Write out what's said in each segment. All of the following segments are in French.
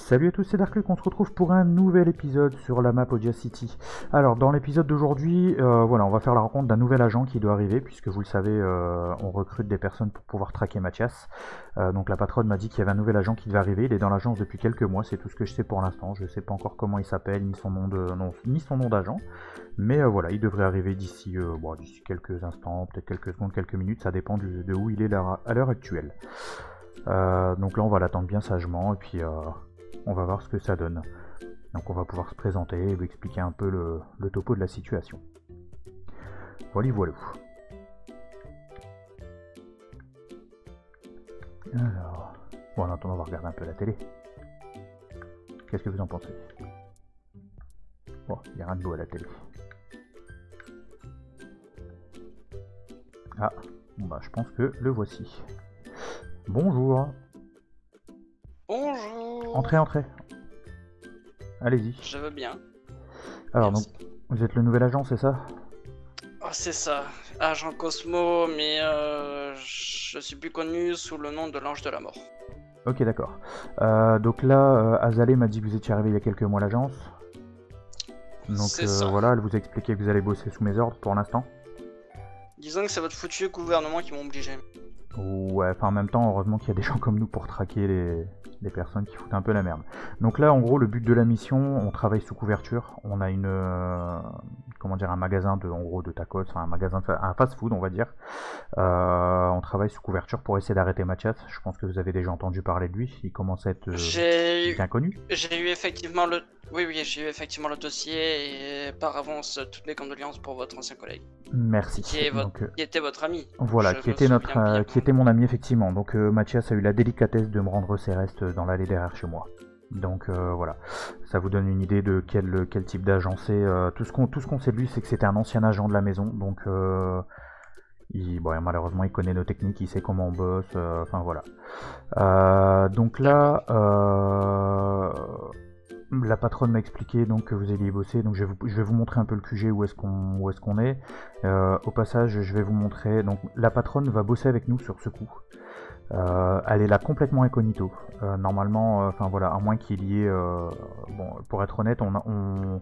Salut à tous, c'est Darkluck, on se retrouve pour un nouvel épisode sur la map Odia City. Alors dans l'épisode d'aujourd'hui, voilà, on va faire la rencontre d'un nouvel agent qui doit arriver, puisque vous le savez, on recrute des personnes pour pouvoir traquer Mathias. Donc la patronne m'a dit qu'il y avait un nouvel agent qui devait arriver, il est dans l'agence depuis quelques mois, c'est tout ce que je sais pour l'instant. Je sais pas encore comment il s'appelle, ni son nom d'agent. Mais voilà, il devrait arriver d'ici d'ici quelques instants, peut-être quelques secondes, quelques minutes, ça dépend de où il est à l'heure actuelle. Donc là on va l'attendre bien sagement, et puis on va voir ce que ça donne. Donc on va pouvoir se présenter et vous expliquer un peu le topo de la situation. Voilà. Alors, bon, en attendant, on va regarder un peu la télé. Qu'est-ce que vous en pensez? Bon, il n'y a rien de beau à la télé. Ah, bon bah je pense que le voici. Bonjour. Bonjour. Entrez. Allez-y. Je veux bien. Alors Merci. donc, vous êtes le nouvel agent, c'est ça? Oh, c'est ça, Agent Cosmo, mais je suis plus connu sous le nom de l'Ange de la Mort. Ok, d'accord. Donc là, Azalée m'a dit que vous étiez arrivé il y a quelques mois à l'agence. Donc C'est ça. voilà, elle vous a expliqué que vous allez bosser sous mes ordres pour l'instant. Disons que c'est votre foutu gouvernement qui m'a obligé. Ouais, enfin en même temps, heureusement qu'il y a des gens comme nous pour traquer les personnes qui foutent un peu la merde. Donc là, en gros, le but de la mission, on travaille sous couverture. On a un magasin de tacos, enfin un fast-food, on va dire. On travaille sous couverture pour essayer d'arrêter Mathias. Je pense que vous avez déjà entendu parler de lui. Il commence à être bien connu. J'ai eu effectivement le... Oui, j'ai eu effectivement le dossier et par avance toutes mes condoléances pour votre ancien collègue. Merci. Qui était votre ami. Voilà, qui était mon ami effectivement. Donc Mathias a eu la délicatesse de me rendre ses restes dans l'allée derrière chez moi. Donc voilà, ça vous donne une idée de quel type d'agent c'est. Tout ce qu'on sait de lui, c'est que c'était un ancien agent de la maison. Donc malheureusement, il connaît nos techniques, il sait comment on bosse. Enfin voilà. Donc là, la patronne m'a expliqué donc que vous alliez bosser, donc je vais vous montrer un peu le QG où est-ce qu'on est. Au passage, je vais vous montrer. Donc la patronne va bosser avec nous sur ce coup. Elle est là complètement incognito. Normalement, à moins qu'il y ait, pour être honnête, on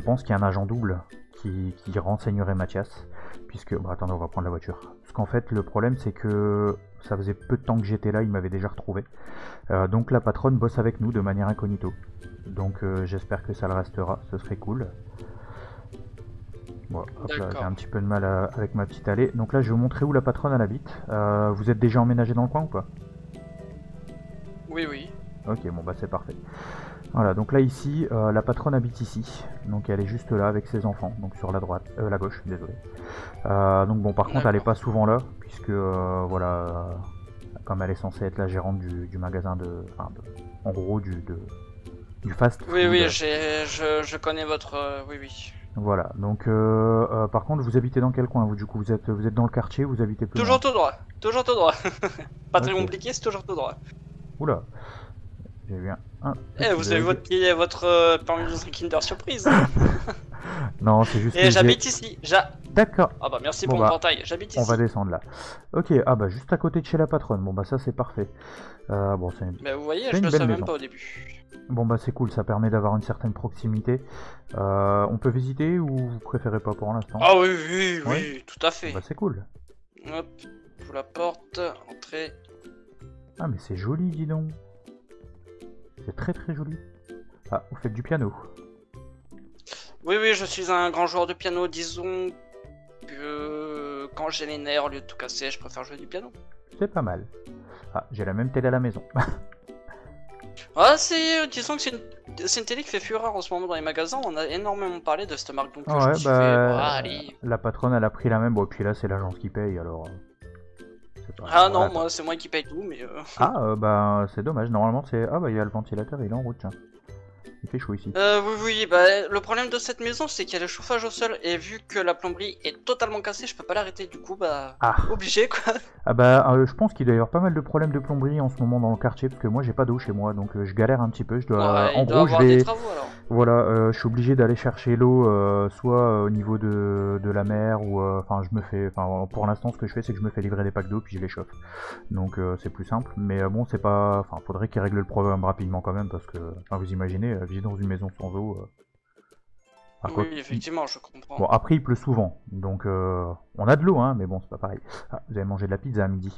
pense qu'il y a un agent double qui renseignerait Mathias, puisque, attendez, on va prendre la voiture. Parce qu'en fait, le problème, c'est que ça faisait peu de temps que j'étais là, il m'avait déjà retrouvé. Donc la patronne bosse avec nous de manière incognito. Donc j'espère que ça le restera, ce serait cool. Bon, hop là, j'ai un petit peu de mal avec ma petite allée. Donc là, je vais vous montrer où la patronne elle habite. Vous êtes déjà emménagé dans le coin ou pas? Oui. Ok, bon bah c'est parfait. Voilà, donc là ici, la patronne habite ici. Donc elle est juste là avec ses enfants, donc sur la droite, la gauche, désolé. Donc bon, par contre, elle est pas souvent là, puisque comme elle est censée être la gérante du magasin en gros du fast food. Oui, je connais votre... oui. Voilà, donc par contre, vous habitez dans quel coin vous? Du coup, vous êtes dans le quartier, vous habitez plus Toujours loin? toujours tout droit. Pas très compliqué, c'est toujours tout droit. Oula, j'ai eu un vous avez votre permis de Kinder Surprise. Non, c'est juste et j'habite ici. D'accord. Ah bah merci pour le portail, j'habite ici. On va descendre là. Ok, juste à côté de chez la patronne. Bon bah ça c'est parfait. Mais vous voyez, je le savais même pas au début. Bon bah c'est cool, ça permet d'avoir une certaine proximité. On peut visiter ou vous préférez pas pour l'instant? Ah oui, tout à fait. Bah c'est cool. Hop, j'ouvre la porte, entrez. Ah mais c'est joli, dis donc. C'est très joli. Ah, vous faites du piano? Oui, je suis un grand joueur de piano. Disons que quand j'ai les nerfs, au lieu de tout casser, je préfère jouer du piano. C'est pas mal. Ah, j'ai la même télé à la maison. Disons que c'est une télé qui fait fureur en ce moment dans les magasins. On a énormément parlé de cette marque, donc je ouais, me suis fait, allez. La patronne elle a pris la même, bon, puis là c'est l'agence qui paye alors. Non, moi c'est moi qui paye tout, mais. C'est dommage, normalement c'est. Ah bah il y a le ventilateur, il est en route, tiens. Il fait chaud ici. Oui, bah le problème de cette maison c'est qu'il y a le chauffage au sol et vu que la plomberie est totalement cassée, je peux pas l'arrêter, du coup bah Ah, obligé quoi. ah bah je pense qu'il doit y avoir pas mal de problèmes de plomberie en ce moment dans le quartier parce que moi j'ai pas d'eau chez moi donc je galère un petit peu. Je dois, Ouais, en il doit gros je avoir des vais, travaux alors. voilà, je suis obligé d'aller chercher l'eau soit au niveau de la mer ou enfin je me fais, enfin pour l'instant ce que je fais c'est que je me fais livrer des packs d'eau puis je les chauffe. Donc c'est plus simple, mais bon c'est pas, enfin faudrait qu'ils règlent le problème rapidement quand même parce que, enfin vous imaginez vivre dans une maison sans eau. Oui, effectivement, je comprends. Bon, après, il pleut souvent, donc on a de l'eau, hein, mais bon, c'est pas pareil. Ah, vous avez mangé de la pizza à midi.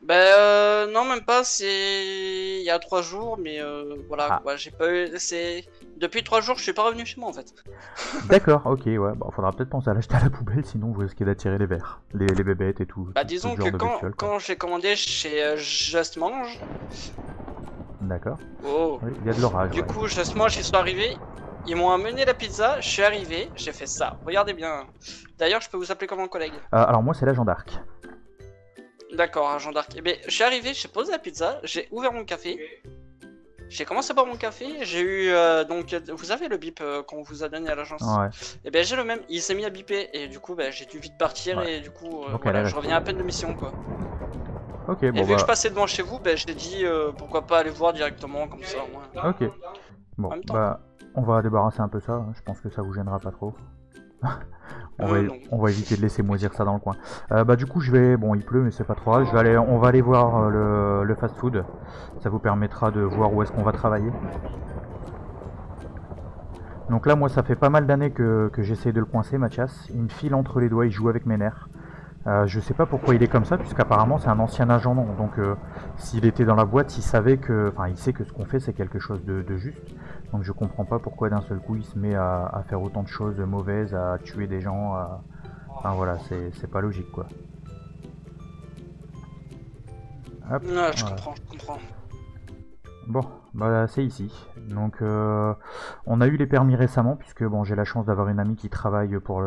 Non, même pas, c'est il y a 3 jours, mais voilà, Ah. quoi, j'ai pas eu, c'est... Depuis 3 jours, je suis pas revenu chez moi, en fait. D'accord, ok, ouais, bon, faudra peut-être penser à l'acheter à la poubelle, sinon vous risquez d'attirer les vers, les bébêtes et tout, Bah, tout disons genre que de bestioles, quoi. quand j'ai commandé chez Just Mange... D'accord, Oh, oui, il y a de l'orage, du ouais. coup, Just Mange, ils sont arrivés, ils m'ont amené la pizza, je suis arrivé, j'ai fait ça, regardez bien. D'ailleurs, je peux vous appeler comme un collègue. Alors moi, c'est l'agent d'Arc. D'accord, agent d'arc. Eh ben, je suis arrivé, j'ai posé la pizza, j'ai ouvert mon café, j'ai commencé à boire mon café, j'ai eu donc vous avez le bip qu'on vous a donné à l'agence. Ouais, Et ben j'ai le même, il s'est mis à biper et du coup j'ai dû vite partir Ouais. et du coup Donc, voilà, elle est je restée. reviens à peine de mission quoi. ok, Et bon vu que je bah, passais devant chez vous, j'ai dit pourquoi pas aller voir directement comme ça au moins. ok. Bon, En même temps. bah, on va débarrasser un peu ça, hein, je pense que ça vous gênera pas trop. Non. On va éviter de laisser moisir ça dans le coin. Bah du coup je vais, bon il pleut mais c'est pas trop grave, on va aller voir le fast food. Ça vous permettra de voir où est-ce qu'on va travailler. Donc là moi ça fait pas mal d'années que j'essaie de le coincer Mathias. Il me file entre les doigts, il joue avec mes nerfs. Je sais pas pourquoi il est comme ça puisqu'apparemment c'est un ancien agent non. Donc s'il était dans la boîte, il savait que, enfin il sait que ce qu'on fait c'est quelque chose de juste. Donc je comprends pas pourquoi d'un seul coup il se met à faire autant de choses mauvaises, à tuer des gens, enfin voilà, c'est pas logique quoi. Hop, Non, je voilà. comprends, je comprends. Bon, bah c'est ici. Donc on a eu les permis récemment puisque bon j'ai la chance d'avoir une amie qui travaille pour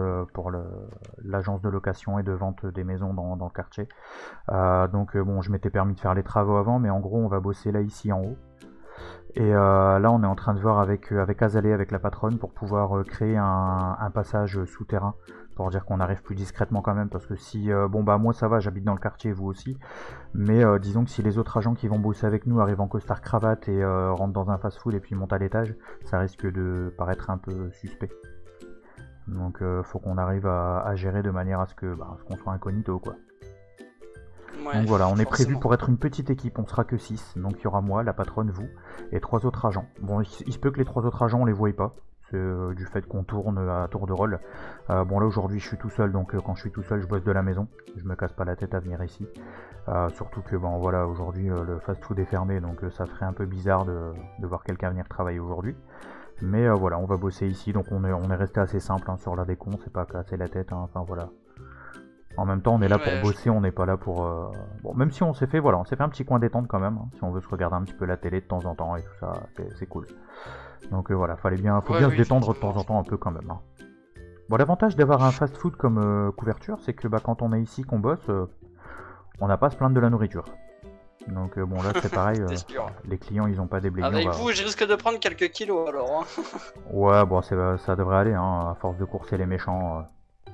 l'agence de location et de vente des maisons dans le quartier. Donc bon je m'étais permis de faire les travaux avant mais en gros on va bosser là ici en haut. Et là on est en train de voir avec Azalée, avec la patronne, pour pouvoir créer un passage souterrain, pour dire qu'on arrive plus discrètement quand même, parce que si, bon bah moi ça va, j'habite dans le quartier, vous aussi, mais disons que si les autres agents qui vont bosser avec nous arrivent en costard cravate et rentrent dans un fast food et puis montent à l'étage, ça risque de paraître un peu suspect. Donc faut qu'on arrive à gérer de manière à ce qu'on soit incognito quoi. Ouais, Donc voilà, on est prévu forcément. pour être une petite équipe, on sera que 6, donc il y aura moi, la patronne, vous, et 3 autres agents. Bon, il se peut que les 3 autres agents on les voie pas, c'est du fait qu'on tourne à tour de rôle. Bon là aujourd'hui je suis tout seul, donc quand je suis tout seul je bosse de la maison, je me casse pas la tête à venir ici. Surtout que bon voilà, aujourd'hui le fast food est fermé, donc ça ferait un peu bizarre de voir quelqu'un venir travailler aujourd'hui. Mais voilà, on va bosser ici, donc on est resté assez simple hein, sur la décon, c'est pas casser la tête, hein, enfin voilà. En même temps, on est là pour Ouais, bosser, on n'est pas là pour... Bon, même si on s'est fait, voilà, on s'est fait un petit coin détente quand même, hein, si on veut se regarder un petit peu la télé de temps en temps et tout ça, c'est cool. Donc voilà, faut bien se détendre de temps en temps un peu quand même. Hein. Bon, l'avantage d'avoir un fast-food comme couverture, c'est que quand on est ici, qu'on bosse, on n'a pas à se plaindre de la nourriture. Donc bon, là c'est pareil, les clients ils ont pas déblayé. Avec vous, je risque de prendre quelques kilos alors. Hein. Ouais, bon, ça devrait aller, hein, à force de courser les méchants,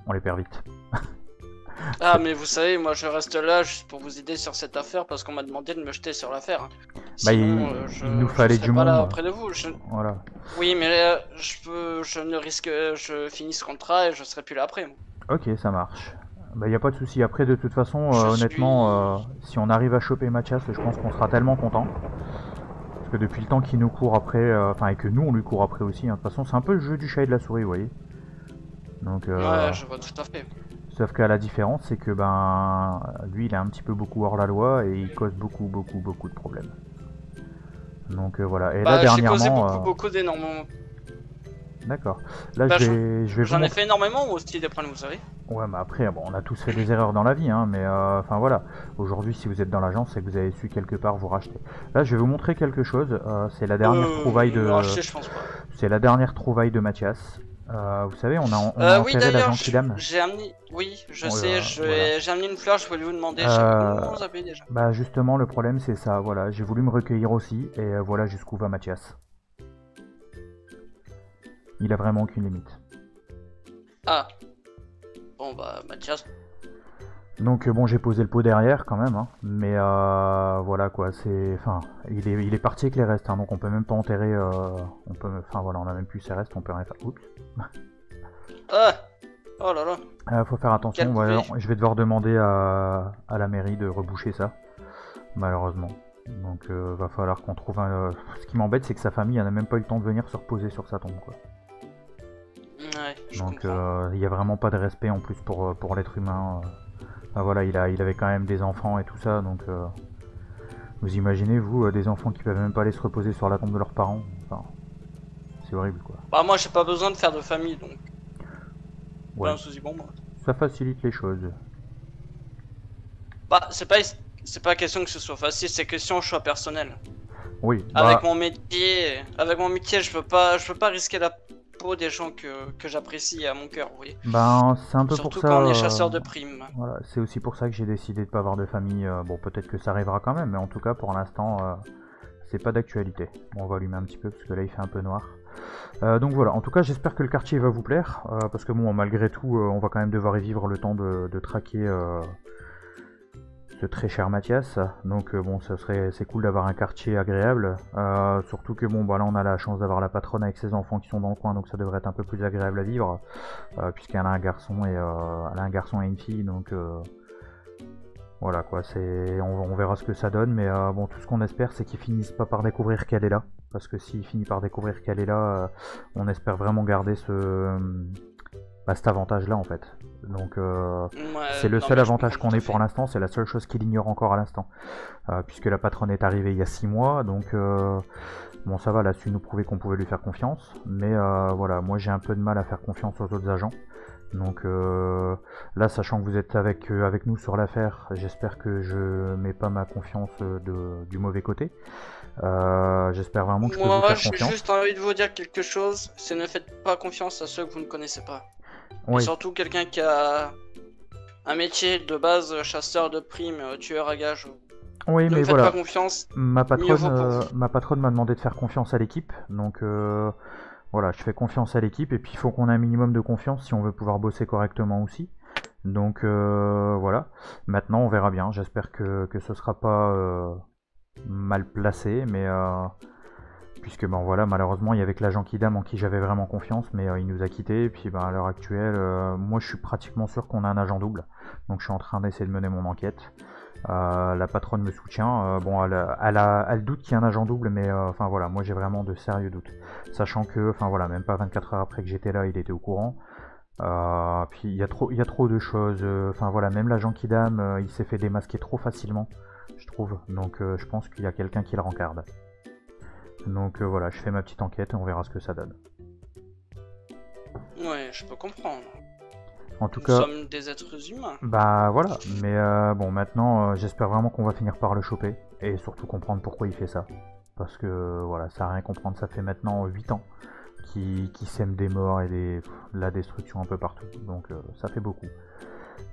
on les perd vite. Ah mais vous savez, moi je reste là juste pour vous aider sur cette affaire parce qu'on m'a demandé de me jeter sur l'affaire. Sinon, il nous fallait je du pas monde. là auprès de vous. Voilà. Oui mais je ne risque, je finis ce contrat et je serai plus là après. Moi. Ok, ça marche. Bah y a pas de souci. Après de toute façon, Je honnêtement, si on arrive à choper Mathias, je pense qu'on sera tellement content. Parce que depuis le temps qu'il nous court après, enfin et que nous on lui court après aussi. Hein. De toute façon, c'est un peu le jeu du chat et de la souris, vous voyez. Donc. Ouais, je vois tout à fait. Sauf qu'à la différence, c'est que lui, il est un petit peu beaucoup hors la loi et il cause beaucoup de problèmes. Donc voilà. Et là Bah, j'ai causé dernièrement. beaucoup d'énormément. D'accord. Là, Bah, je vais vous J'en ai montrer. fait énormément aussi des problèmes, vous savez. Ouais, mais après, bon, on a tous fait des erreurs dans la vie, hein, mais enfin voilà. Aujourd'hui, si vous êtes dans l'agence, c'est que vous avez su quelque part vous racheter. Là, je vais vous montrer quelque chose. C'est la dernière trouvaille de. Me racheter, je pense pas. C'est la dernière trouvaille de Mathias. Vous savez, on a oui, enterré d'ailleurs, l'agent Kidam. j'ai amené. Oui, je Oh sais, là, voilà. j'ai amené une fleur, je voulais vous demander. Comment vous appelez déjà? Bah justement, le problème c'est ça. Voilà, j'ai voulu me recueillir aussi, et voilà jusqu'où va Mathias. Il a vraiment aucune limite. Ah. Bon bah Mathias. Donc bon, j'ai posé le pot derrière quand même, hein. Mais voilà quoi, c'est, enfin, il est parti avec les restes, hein, donc on peut même pas enterrer, enfin voilà, on a même plus ses restes, on peut rien faire. Oups. Ah. Oh là là. Faut faire attention, Quel ouais, boulet. je vais devoir demander à la mairie de reboucher ça, malheureusement. Donc va falloir qu'on trouve un. Ce qui m'embête, c'est que sa famille n'a même pas eu le temps de venir se reposer sur sa tombe, quoi. Ouais, je Donc comprends. il n'y a vraiment pas de respect en plus pour l'être humain. Ah, voilà, il avait quand même des enfants et tout ça, donc vous imaginez, vous, des enfants qui peuvent même pas aller se reposer sur la tombe de leurs parents. Enfin, c'est horrible, quoi. Bah moi j'ai pas besoin de faire de famille donc. Pas Ouais, un souci pour moi. ça facilite les choses. Bah c'est pas question que ce soit facile, c'est question choix personnel. Oui, Avec bah, mon métier, je peux pas risquer la peau des gens que j'apprécie à mon cœur, vous voyez. ben, c'est un peu pour Surtout ça. quand on est chasseur de primes. Voilà, c'est aussi pour ça que j'ai décidé de pas avoir de famille. Bon, peut-être que ça arrivera quand même, mais en tout cas, pour l'instant, c'est pas d'actualité. Bon, on va allumer un petit peu parce que là, il fait un peu noir. Donc voilà, en tout cas, j'espère que le quartier va vous plaire, parce que bon, malgré tout, on va quand même devoir y vivre le temps de traquer ce très cher Mathias. Donc bon, c'est cool d'avoir un quartier agréable. Surtout que bon, bah là, on a la chance d'avoir la patronne avec ses enfants qui sont dans le coin, donc ça devrait être un peu plus agréable à vivre, puisqu'elle a un garçon et elle a un garçon et une fille, donc voilà quoi. On verra ce que ça donne, mais bon, tout ce qu'on espère, c'est qu'ils finissent pas par découvrir qu'elle est là, parce que s'il finit par découvrir qu'elle est là, on espère vraiment garder cet avantage-là en fait. Donc c'est Ouais, le non seul mais je avantage comprends qu'on tout à ait pour fait. l'instant, c'est la seule chose qu'il ignore encore à l'instant. Puisque la patronne est arrivée il y a 6 mois, donc bon ça va, elle a su nous prouver qu'on pouvait lui faire confiance, mais voilà, moi j'ai un peu de mal à faire confiance aux autres agents. Donc là, sachant que vous êtes avec nous sur l'affaire, j'espère que je mets pas ma confiance du mauvais côté. J'espère vraiment que je peux vous Moi, faire j'ai confiance. juste envie de vous dire quelque chose, c'est ne faites pas confiance à ceux que vous ne connaissez pas. Et Oui, surtout quelqu'un qui a un métier de base, chasseur de primes, tueur à gages. oui, Ne mais me faites pas voilà, confiance, ma mieux patronne, vaut pour vous. ma patronne m'a demandé de faire confiance à l'équipe, donc voilà, je fais confiance à l'équipe et puis il faut qu'on ait un minimum de confiance si on veut pouvoir bosser correctement aussi. Donc voilà. Maintenant, on verra bien. J'espère que ce sera pas mal placé, mais puisque ben voilà, malheureusement, il y avait que l'agent Kidam en qui j'avais vraiment confiance, mais il nous a quittés. Et puis ben, à l'heure actuelle, moi je suis pratiquement sûr qu'on a un agent double. Donc je suis en train d'essayer de mener mon enquête. La patronne me soutient. Bon, elle doute qu'il y ait un agent double, mais enfin voilà, moi j'ai vraiment de sérieux doutes. Sachant que, enfin voilà, même pas 24 heures après que j'étais là, il était au courant. Puis il y a trop de choses. Enfin voilà, même l'agent Kidam, il s'est fait démasquer trop facilement, je trouve. Donc je pense qu'il y a quelqu'un qui le rencarde. Donc voilà, je fais ma petite enquête et on verra ce que ça donne. Ouais, je peux comprendre. En tout Nous cas, sommes des êtres humains. bah voilà. Mais bon, maintenant, j'espère vraiment qu'on va finir par le choper et surtout comprendre pourquoi il fait ça. Parce que voilà, ça a rien à comprendre. Ça fait maintenant 8 ans qui sème des morts et la destruction un peu partout. Donc ça fait beaucoup.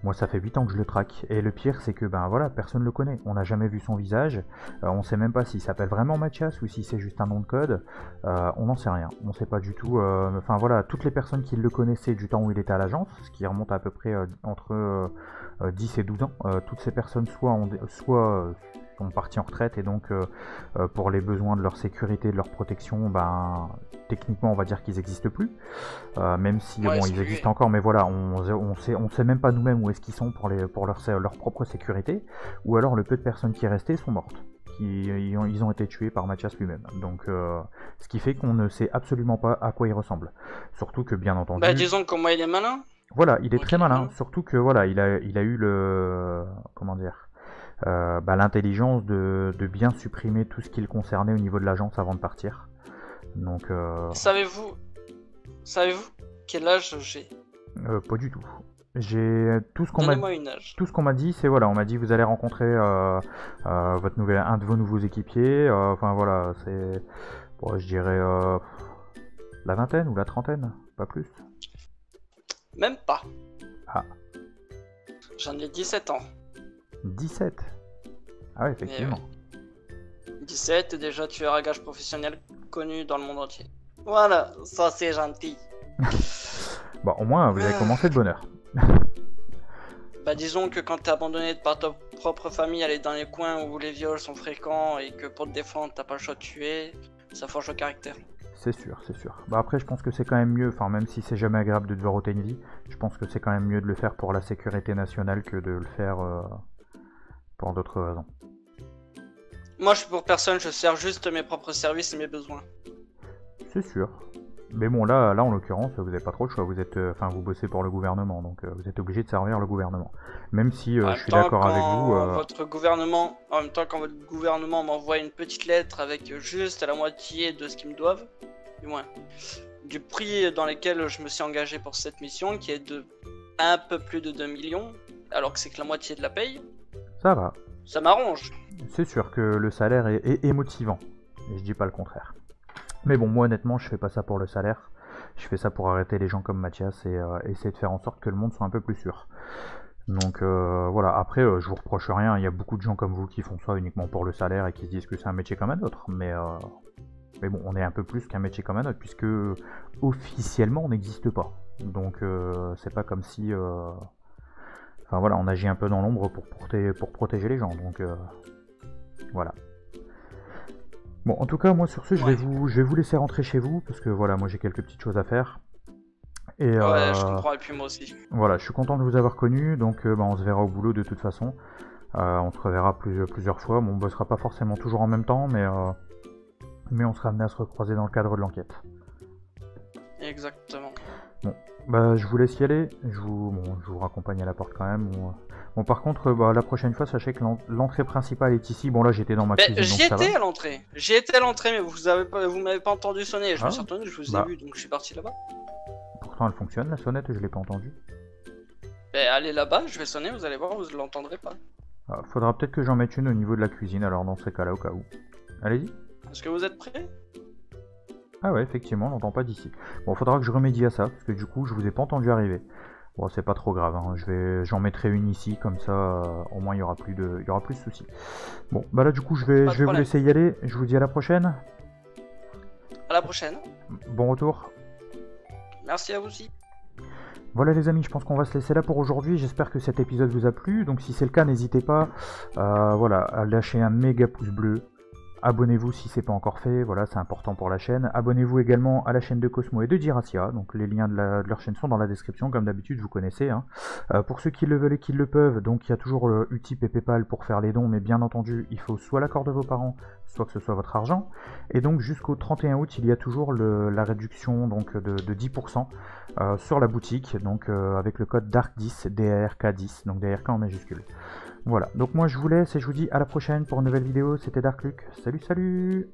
Moi, ça fait 8 ans que je le traque. Et le pire, c'est que ben voilà, personne le connaît. On n'a jamais vu son visage. On sait même pas s'il s'appelle vraiment Mathias ou si c'est juste un nom de code. On n'en sait rien. On sait pas du tout. Enfin voilà, toutes les personnes qui le connaissaient du temps où il était à l'agence, ce qui remonte à peu près entre 10 et 12 ans, toutes ces personnes soit sont parties en retraite et donc pour les besoins de leur sécurité, de leur protection, ben techniquement on va dire qu'ils n'existent plus. Même si Ouais, bon, c'est ils plus. existent encore, mais voilà, on sait même pas nous-mêmes où est-ce qu'ils sont pour leur propre sécurité, ou alors le peu de personnes qui restaient sont mortes, ils ont été tués par Mathias lui-même. Donc, ce qui fait qu'on ne sait absolument pas à quoi il ressemble. Surtout que bien Bah entendu, disons comment il est malin. voilà, il est Donc très il est malin. malin. Surtout que voilà, il a eu comment dire, bah, l'intelligence de bien supprimer tout ce qui le concernait au niveau de l'agence avant de partir. Donc, Savez-vous quel âge j'ai? pas du tout. J'ai tout ce qu'on m'a Donnez-moi une âge. Tout ce qu'on m'a dit, c'est voilà, on m'a dit vous allez rencontrer un de vos nouveaux équipiers. Enfin voilà, c'est, bon, je dirais la vingtaine ou la trentaine, pas plus. Même pas. Ah, J'en ai 17 ans. 17. Ah ouais, Eh effectivement. oui. 17 et déjà tueur à gages professionnel connu dans le monde entier. Voilà, ça c'est gentil. Bon, au moins, vous avez commencé de bonne heure. Bah disons que quand t'es abandonné par ta propre famille, aller dans les coins où les viols sont fréquents et que pour te défendre t'as pas le choix de tuer, ça forge le caractère. C'est sûr, c'est sûr. Bah après, je pense que c'est quand même mieux, enfin même si c'est jamais agréable de devoir ôter une vie, je pense que c'est quand même mieux de le faire pour la sécurité nationale que de le faire pour d'autres raisons. Moi je suis pour personne, je sers juste mes propres services et mes besoins. C'est sûr. Mais bon, là en l'occurrence, vous n'avez pas trop le choix. Vous êtes, enfin, vous bossez pour le gouvernement, donc vous êtes obligé de servir le gouvernement. Même si je suis d'accord avec vous. Votre gouvernement, en même temps, quand votre gouvernement m'envoie une petite lettre avec juste la moitié de ce qu'ils me doivent, du moins, du prix dans lequel je me suis engagé pour cette mission, qui est de un peu plus de 2 millions, alors que c'est que la moitié de la paye, Ça va. ça m'arrange. C'est sûr que le salaire est motivant. Et je dis pas le contraire. Mais bon, moi honnêtement, je fais pas ça pour le salaire. Je fais ça pour arrêter les gens comme Mathias et essayer de faire en sorte que le monde soit un peu plus sûr. Donc voilà, après je vous reproche rien, il y a beaucoup de gens comme vous qui font ça uniquement pour le salaire et qui se disent que c'est un métier comme un autre. Mais bon, on est un peu plus qu'un métier comme un autre, puisque officiellement on n'existe pas. Donc c'est pas comme si... Enfin voilà, on agit un peu dans l'ombre pour protéger les gens, donc voilà. Bon, en tout cas, moi sur ce, je vais vous laisser rentrer chez vous, parce que voilà, moi j'ai quelques petites choses à faire. Et, Ouais, je comprends, et puis moi aussi. Voilà, je suis content de vous avoir connu, donc bah, on se verra au boulot de toute façon. On se reverra plusieurs fois, bon, on bossera pas forcément toujours en même temps, mais on sera amené à se recroiser dans le cadre de l'enquête. Exactement. Bon, bah je vous laisse y aller, je vous raccompagne à la porte quand même. Bon, par contre, bah, la prochaine fois, sachez que l'entrée principale est ici. Bon, là j'étais dans ma cuisine, J'y donc ça va. étais à l'entrée. J'y étais à l'entrée, mais vous m'avez pas entendu sonner. Je me suis retourné, je vous ai vu, donc je suis parti là-bas. Pourtant, elle fonctionne la sonnette, je l'ai pas entendue. Allez là-bas, je vais sonner, vous allez voir, vous ne l'entendrez pas. Faudra peut-être que j'en mette une au niveau de la cuisine, alors dans ces cas-là, au cas où. Allez-y. Est-ce que vous êtes prêts? Ah ouais, effectivement, on l'entend pas d'ici. Bon, faudra que je remédie à ça, parce que du coup, je vous ai pas entendu arriver. Bon, c'est pas trop grave, hein. J'en mettrai une ici, comme ça, au moins il y aura plus de soucis. Bon, bah là du coup, je vais vous laisser y aller. Je vous dis à la prochaine. À la prochaine. Bon retour. Merci à vous aussi. Voilà les amis, je pense qu'on va se laisser là pour aujourd'hui. J'espère que cet épisode vous a plu. Donc si c'est le cas, n'hésitez pas voilà, à lâcher un méga pouce bleu. Abonnez-vous si c'est pas encore fait, voilà, c'est important pour la chaîne. Abonnez-vous également à la chaîne de Cosmo et de Diracia, donc les liens de leur chaîne sont dans la description, comme d'habitude, vous connaissez. Hein. Pour ceux qui le veulent et qui le peuvent, donc il y a toujours Utip et Paypal pour faire les dons, mais bien entendu, il faut soit l'accord de vos parents, soit que ce soit votre argent. Et donc jusqu'au 31 août, il y a toujours la réduction donc, de 10% sur la boutique, donc avec le code DARK10, DARK10, donc DARK en majuscule. Voilà, donc moi je vous laisse et je vous dis à la prochaine pour une nouvelle vidéo, c'était Dark Luke, salut salut!